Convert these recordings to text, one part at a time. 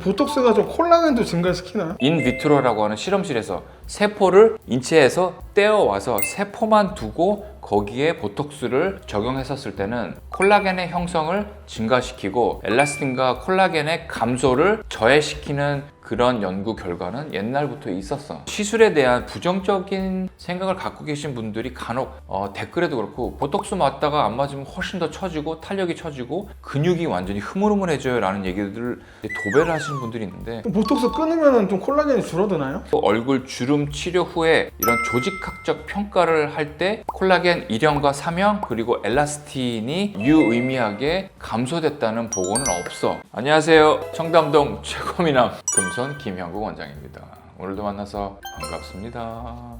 보톡스가 좀 콜라겐도 증가시키나요? 인비트로라고 하는 실험실에서 세포를 인체에서 떼어와서 세포만 두고 거기에 보톡스를 적용했었을 때는 콜라겐의 형성을 증가시키고 엘라스틴과 콜라겐의 감소를 저해시키는 그런 연구 결과는 옛날부터 있었어. 시술에 대한 부정적인 생각을 갖고 계신 분들이 간혹 댓글에도 그렇고 보톡스 맞다가 안 맞으면 훨씬 더 처지고 탄력이 처지고 근육이 완전히 흐물흐물해져요 라는 얘기들을 도배를 하시는 분들이 있는데, 보톡스 끊으면 좀 콜라겐이 줄어드나요? 얼굴 주름 치료 후에 이런 조직학적 평가를 할 때 콜라겐 1형과 3형 그리고 엘라스틴이 유의미하게 감소됐다는 보고는 없어. 안녕하세요, 청담동 최고미남 금손 김형국 원장입니다. 오늘도 만나서 반갑습니다.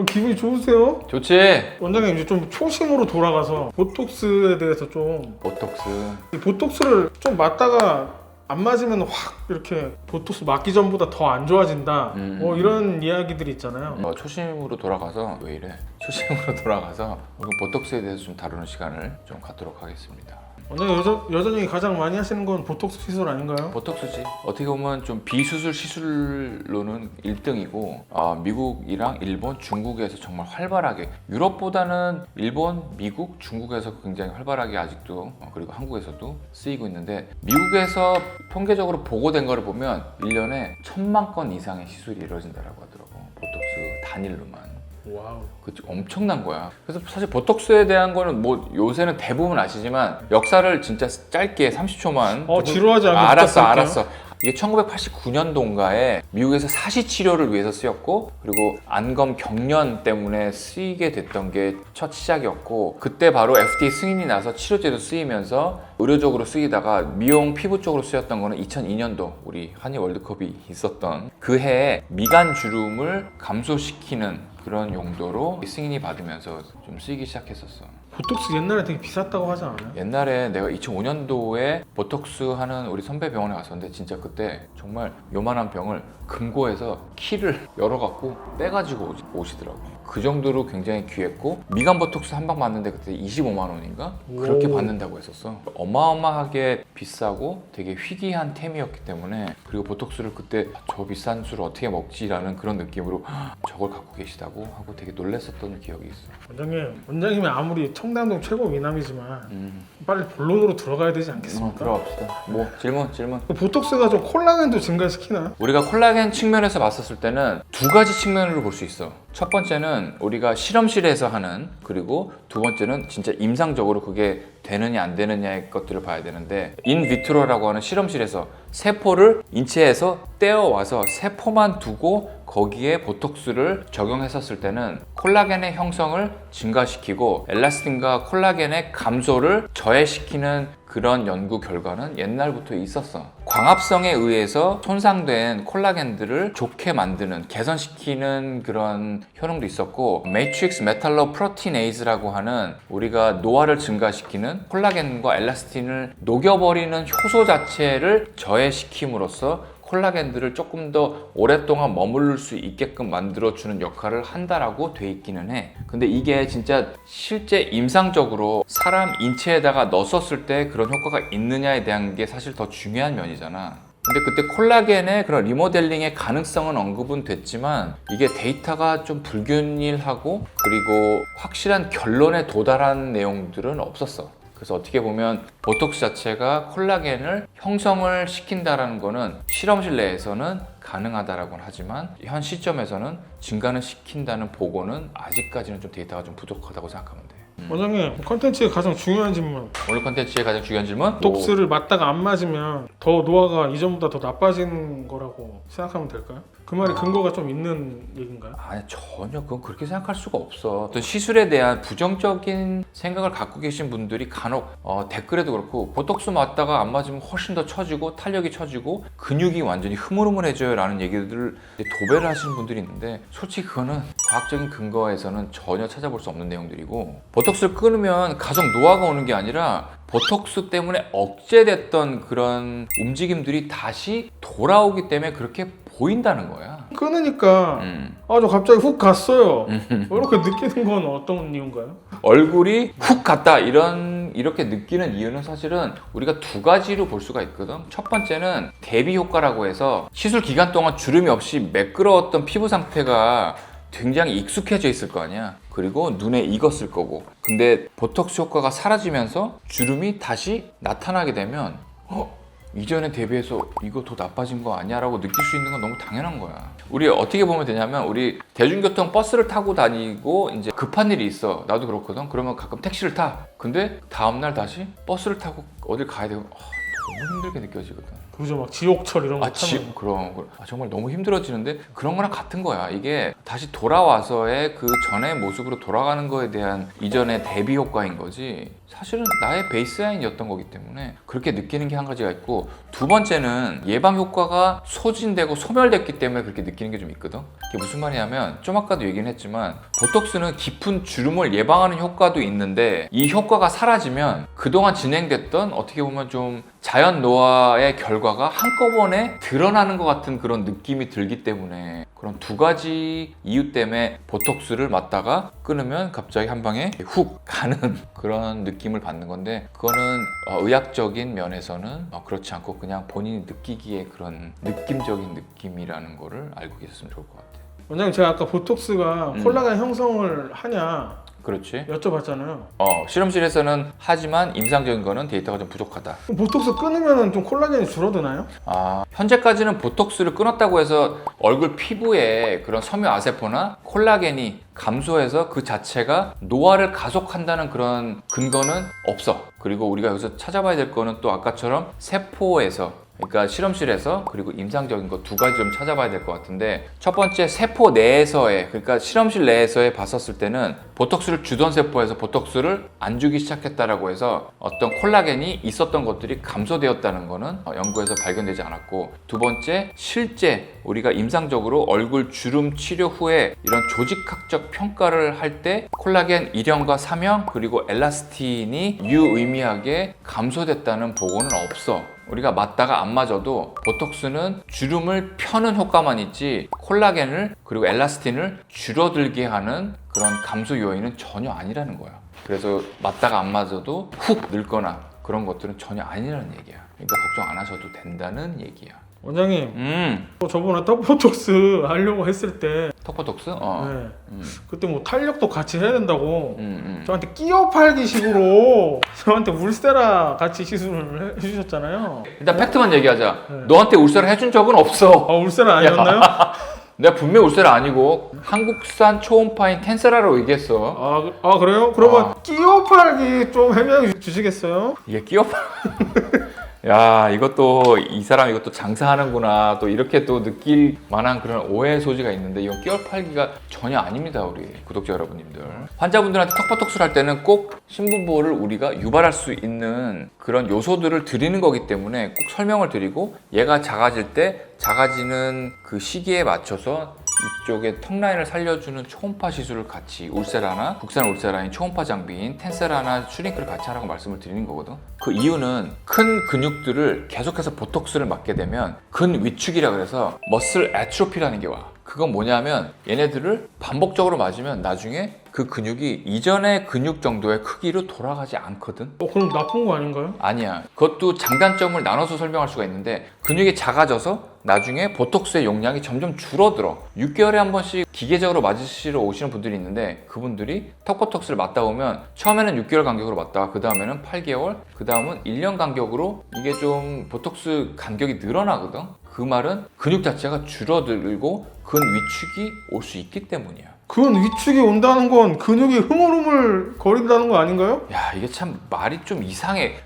기분이 좋으세요? 좋지? 원장님 이제 좀 초심으로 돌아가서 보톡스에 대해서 좀, 보톡스 이 보톡스를 좀 맞다가 안 맞으면 확 이렇게 보톡스 맞기 전보다 더 안 좋아진다 이런 이야기들이 있잖아요. 초심으로 돌아가서 왜 이래? 초심으로 돌아가서 오늘 보톡스에 대해서 좀 다루는 시간을 좀 갖도록 하겠습니다. 원장님 여전히 가장 많이 하시는 건 보톡스 시술 아닌가요? 보톡스지. 어떻게 보면 좀 비수술 시술로는 1등이고 미국이랑 일본, 중국에서 정말 활발하게, 유럽보다는 일본, 미국, 중국에서 굉장히 활발하게 아직도 그리고 한국에서도 쓰이고 있는데, 미국에서 통계적으로 보고된 거를 보면 1년에 1000만 건 이상의 시술이 이루어진다고 하더라고. 보톡스 단일로만. 와우. 그치, 엄청난 거야. 그래서 사실 보톡스에 대한 거는 뭐 요새는 대부분 아시지만 역사를 진짜 짧게 30초만. 지루하지 않게 알았어. 이게 1989년도인가에 미국에서 사시 치료를 위해서 쓰였고, 그리고 안검 경련 때문에 쓰이게 됐던 게 첫 시작이었고, 그때 바로 FDA 승인이 나서 치료제도 쓰이면서 의료적으로 쓰이다가 미용 피부 쪽으로 쓰였던 거는 2002년도 우리 한일 월드컵이 있었던 그 해에 미간 주름을 감소시키는 그런 용도로 승인이 받으면서 좀 쓰이기 시작했었어. 보톡스 옛날에 되게 비쌌다고 하지 않아요? 옛날에 내가 2005년도에 보톡스 하는 우리 선배 병원에 갔었는데, 진짜 그때 정말 요만한 병을 금고에서 키를 열어갖고 빼가지고 오시더라고. 그 정도로 굉장히 귀했고, 미간 보톡스 한 방 맞는데 그때 25만 원인가? 그렇게 받는다고 했었어. 어마어마하게 비싸고 되게 희귀한 템이었기 때문에, 그리고 보톡스를 그때 저 비싼 술을 어떻게 먹지라는 그런 느낌으로 저걸 갖고 계시다고 하고 되게 놀랐었던 기억이 있어. 원장님이 아무리 청담동 최고 미남이지만 빨리 본론으로 들어가야 되지 않겠습니까? 들어갑시다. 뭐 질문. 보톡스가 좀 콜라겐도 증가시키나요? 우리가 콜라겐 측면에서 봤었을 때는 두 가지 측면으로 볼 수 있어. 첫 번째는 우리가 실험실에서 하는, 그리고 두 번째는 진짜 임상적으로 그게 되느냐 안 되느냐의 것들을 봐야 되는데, 인비트로라고 하는 실험실에서 세포를 인체에서 떼어와서 세포만 두고 거기에 보톡스를 적용했었을 때는 콜라겐의 형성을 증가시키고 엘라스틴과 콜라겐의 감소를 저해시키는 그런 연구 결과는 옛날부터 있었어. 광합성에 의해서 손상된 콜라겐들을 좋게 만드는, 개선시키는 그런 효능도 있었고, 매트릭스 메탈로 프로티네이즈라고 하는 우리가 노화를 증가시키는 콜라겐과 엘라스틴을 녹여버리는 효소 자체를 저해시킴으로써 콜라겐들을 조금 더 오랫동안 머무를 수 있게끔 만들어주는 역할을 한다라고 돼 있기는 해. 근데 이게 진짜 실제 임상적으로 사람 인체에다가 넣었을 때 그런 효과가 있느냐에 대한 게 사실 더 중요한 면이잖아. 근데 그때 콜라겐의 그런 리모델링의 가능성은 언급은 됐지만, 이게 데이터가 좀 불균일하고 그리고 확실한 결론에 도달한 내용들은 없었어. 그래서 어떻게 보면 보톡스 자체가 콜라겐을 형성을 시킨다라는 거는 실험실 내에서는 가능하다라고는 하지만, 현 시점에서는 증가는 시킨다는 보고는 아직까지는 좀 데이터가 좀 부족하다고 생각하면 돼. 원장님, 컨텐츠의 가장 중요한 질문. 오늘 컨텐츠의 가장 중요한 질문? 보톡스를 맞다가 안 맞으면 더 노화가 이전보다 더 나빠지는 거라고 생각하면 될까요? 그 말이 근거가 좀 있는 얘기인가요? 아니, 전혀 그건 그렇게 생각할 수가 없어. 어떤 시술에 대한 부정적인 생각을 갖고 계신 분들이 간혹 댓글에도 그렇고 보톡스 맞다가 안 맞으면 훨씬 더 처지고 탄력이 처지고 근육이 완전히 흐물흐물해져요 라는 얘기들을 도배를 하시는 분들이 있는데, 솔직히 그거는 과학적인 근거에서는 전혀 찾아볼 수 없는 내용들이고, 보톡스를 끊으면 가정 노화가 오는 게 아니라 보톡스 때문에 억제됐던 그런 움직임들이 다시 돌아오기 때문에 그렇게 보인다는 거야. 끊으니까 저 갑자기 훅 갔어요. 이렇게 느끼는 건 어떤 이유인가요? 얼굴이 훅 갔다 이렇게 느끼는 이유는 사실은 우리가 두 가지로 볼 수가 있거든. 첫 번째는 대비 효과라고 해서 시술 기간 동안 주름이 없이 매끄러웠던 피부 상태가 굉장히 익숙해져 있을 거 아니야. 그리고 눈에 익었을 거고. 근데 보톡스 효과가 사라지면서 주름이 다시 나타나게 되면 이전에 대비해서 이거 더 나빠진 거 아니야? 라고 느낄 수 있는 건 너무 당연한 거야. 우리 어떻게 보면 되냐면 우리 대중교통 버스를 타고 다니고 이제 급한 일이 있어. 나도 그렇거든. 그러면 가끔 택시를 타. 근데 다음날 다시 버스를 타고 어딜 가야 되고 너무 힘들게 느껴지거든. 그죠, 막 지옥철 이런 거 타면. 그럼 정말 너무 힘들어지는데 그런 거랑 같은 거야. 이게 다시 돌아와서의 그 전의 모습으로 돌아가는 거에 대한 이전의 대비 효과인 거지. 사실은 나의 베이스라인이었던 거기 때문에 그렇게 느끼는 게 한 가지가 있고, 두 번째는 예방 효과가 소진되고 소멸됐기 때문에 그렇게 느끼는 게 좀 있거든. 이게 무슨 말이냐면 좀 아까도 얘기는 했지만 보톡스는 깊은 주름을 예방하는 효과도 있는데 이 효과가 사라지면 그동안 진행됐던 어떻게 보면 좀 자연 노화의 결과가 한꺼번에 드러나는 것 같은 그런 느낌이 들기 때문에 그런 두 가지 이유 때문에 보톡스를 맞다가 끊으면 갑자기 한 방에 훅 가는 그런 느낌을 받는 건데, 그거는 의학적인 면에서는 그렇지 않고 그냥 본인이 느끼기에 그런 느낌적인 느낌이라는 거를 알고 계셨으면 좋을 것 같아요. 원장님, 제가 아까 보톡스가 콜라겐 형성을 하냐 그렇지. 여쭤봤잖아요. 실험실에서는 하지만 임상적인 거는 데이터가 좀 부족하다. 그럼 보톡스 끊으면 좀 콜라겐이 줄어드나요? 현재까지는 보톡스를 끊었다고 해서 얼굴 피부에 그런 섬유 아세포나 콜라겐이 감소해서 그 자체가 노화를 가속한다는 그런 근거는 없어. 그리고 우리가 여기서 찾아봐야 될 거는 또 아까처럼 세포에서, 그러니까 실험실에서 그리고 임상적인 거 두 가지 좀 찾아봐야 될 것 같은데, 첫 번째 세포 내에서의, 그러니까 실험실 내에서의 봤었을 때는 보톡스를 주던 세포에서 보톡스를 안 주기 시작했다라고 해서 어떤 콜라겐이 있었던 것들이 감소되었다는 거는 연구에서 발견되지 않았고, 두 번째 실제 우리가 임상적으로 얼굴 주름 치료 후에 이런 조직학적 평가를 할 때 콜라겐 1형과 3형 그리고 엘라스틴이 유의미하게 감소됐다는 보고는 없어. 우리가 맞다가 안 맞아도 보톡스는 주름을 펴는 효과만 있지 콜라겐을 그리고 엘라스틴을 줄어들게 하는 그런 감소 요인은 전혀 아니라는 거야. 그래서 맞다가 안 맞아도 훅 늙거나 그런 것들은 전혀 아니라는 얘기야. 그러니까 걱정 안 하셔도 된다는 얘기야. 원장님, 저번에 턱보톡스 하려고 했을 때 턱보톡스? 네. 그때 뭐 탄력도 같이 해야 된다고 저한테 끼어 팔기식으로 저한테 울세라 같이 시술을 해주셨잖아요. 일단 팩트만 얘기하자. 너한테 울세라 해준 적은 없어. 울세라 아니었나요? 내가 분명 울세라 아니고 한국산 초음파인 텐세라로 얘기했어. 그래요? 그러면 끼어 팔기 좀 해명해 주시겠어요? 이게 끼어 팔... 야, 이것도 이 사람 이것도 장사하는구나 또 이렇게 또 느낄 만한 그런 오해 소지가 있는데, 이건 끼어 팔기가 전혀 아닙니다. 우리 구독자 여러분님들, 환자분들한테 턱보톡스를 할 때는 꼭 신분보호를 우리가 유발할 수 있는 그런 요소들을 드리는 거기 때문에 꼭 설명을 드리고, 얘가 작아질 때 작아지는 그 시기에 맞춰서 이쪽에 턱 라인을 살려주는 초음파 시술을 같이 울세라나 국산 울세라인 초음파 장비인 텐세라나 슈링크를 같이 하라고 말씀을 드리는 거거든. 그 이유는 큰 근육들을 계속해서 보톡스를 맞게 되면 근위축이라 그래서 머슬 애트로피라는 게 와. 그건 뭐냐면 얘네들을 반복적으로 맞으면 나중에 그 근육이 이전의 근육 정도의 크기로 돌아가지 않거든. 그럼 나쁜 거 아닌가요? 아니야. 그것도 장단점을 나눠서 설명할 수가 있는데, 근육이 작아져서 나중에 보톡스의 용량이 점점 줄어들어. 6개월에 한 번씩 기계적으로 맞으시러 오시는 분들이 있는데, 그분들이 턱보톡스를 맞다 보면 처음에는 6개월 간격으로 맞다가 그 다음에는 8개월, 그 다음은 1년 간격으로 이게 좀 보톡스 간격이 늘어나거든. 그 말은 근육 자체가 줄어들고 근위축이 올 수 있기 때문이야. 근 위축이 온다는 건 근육이 흐물흐물 거린다는 거 아닌가요? 야, 이게 참 말이 좀 이상해.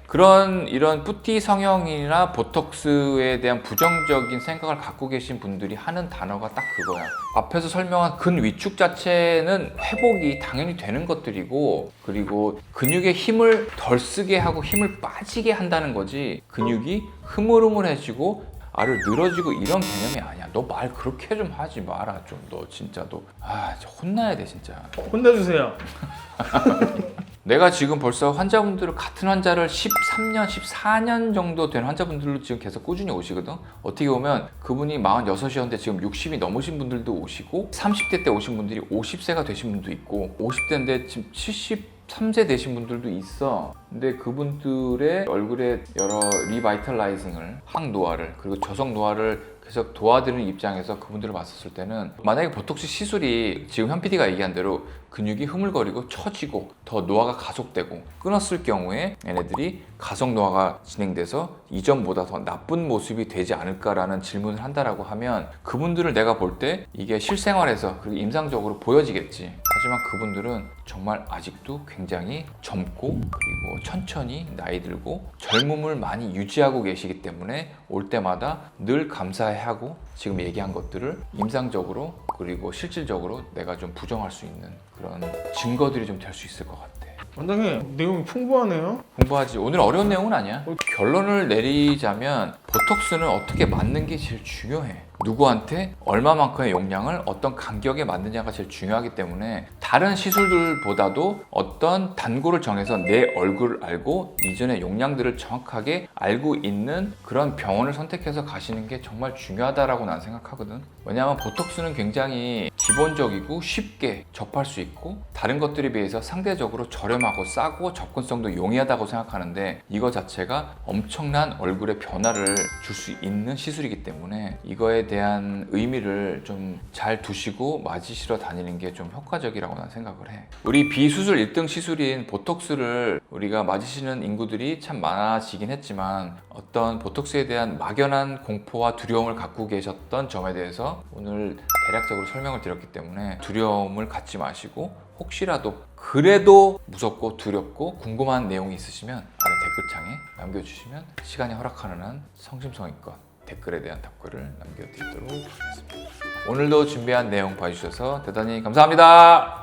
이런 뿌띠 성형이나 보톡스에 대한 부정적인 생각을 갖고 계신 분들이 하는 단어가 딱 그거야. 앞에서 설명한 근위축 자체는 회복이 당연히 되는 것들이고, 그리고 근육의 힘을 덜 쓰게 하고 힘을 빠지게 한다는 거지, 근육이 흐물흐물해지고 알을 늘어지고 이런 개념이 아니야. 너 말 그렇게 좀 하지 마라. 좀 너 진짜 너 혼나야 돼 진짜. 혼내주세요. 내가 지금 벌써 환자분들을 같은 환자를 13년, 14년 정도 된 환자분들로 지금 계속 꾸준히 오시거든. 어떻게 보면 그분이 46이었는데 지금 60이 넘으신 분들도 오시고 30대 때 오신 분들이 50세가 되신 분도 있고 50대인데 지금 73세 되신 분들도 있어. 근데 그분들의 얼굴에 여러 리바이탈라이징을, 항노화를, 그리고 저속 노화를 계속 도와드리는 입장에서 그분들을 봤었을 때는 만약에 보톡스 시술이 지금 현 PD가 얘기한 대로 근육이 흐물거리고 처지고 더 노화가 가속되고 끊었을 경우에 얘네들이 가속 노화가 진행돼서 이전보다 더 나쁜 모습이 되지 않을까라는 질문을 한다라고 하면 그분들을 내가 볼 때 이게 실생활에서 그리고 임상적으로 보여지겠지. 하지만 그분들은 정말 아직도 굉장히 젊고 그리고 천천히 나이 들고 젊음을 많이 유지하고 계시기 때문에 올 때마다 늘 감사해하고 지금 얘기한 것들을 임상적으로 그리고 실질적으로 내가 좀 부정할 수 있는 그런 증거들이 좀 될 수 있을 것 같아. 원장님 내용이 풍부하네요. 공부하지. 오늘 어려운 내용은 아니야. 결론을 내리자면 보톡스는 어떻게 맞는 게 제일 중요해. 누구한테 얼마만큼의 용량을 어떤 간격에 맞느냐가 제일 중요하기 때문에 다른 시술들보다도 어떤 단고를 정해서 내 얼굴을 알고 이전의 용량들을 정확하게 알고 있는 그런 병원을 선택해서 가시는 게 정말 중요하다라고 난 생각하거든. 왜냐하면 보톡스는 굉장히 기본적이고 쉽게 접할 수 있고 다른 것들에 비해서 상대적으로 저렴하고 싸고 접근성도 용이하다고 생각하는데 이거 자체가 엄청난 얼굴의 변화를 줄 수 있는 시술이기 때문에 이거에 대한 의미를 좀 잘 두시고 맞으시러 다니는 게 좀 효과적이라고 난 생각을 해. 우리 비수술 1등 시술인 보톡스를 우리가 맞으시는 인구들이 참 많아지긴 했지만 어떤 보톡스에 대한 막연한 공포와 두려움을 갖고 계셨던 점에 대해서 오늘 대략적으로 설명을 드렸기 때문에 두려움을 갖지 마시고 혹시라도 그래도 무섭고 두렵고 궁금한 내용이 있으시면 아래 댓글창에 남겨주시면 시간이 허락하는 한 성심성의껏 댓글에 대한 답글을 남겨드리도록 하겠습니다. 오늘도 준비한 내용 봐주셔서 대단히 감사합니다.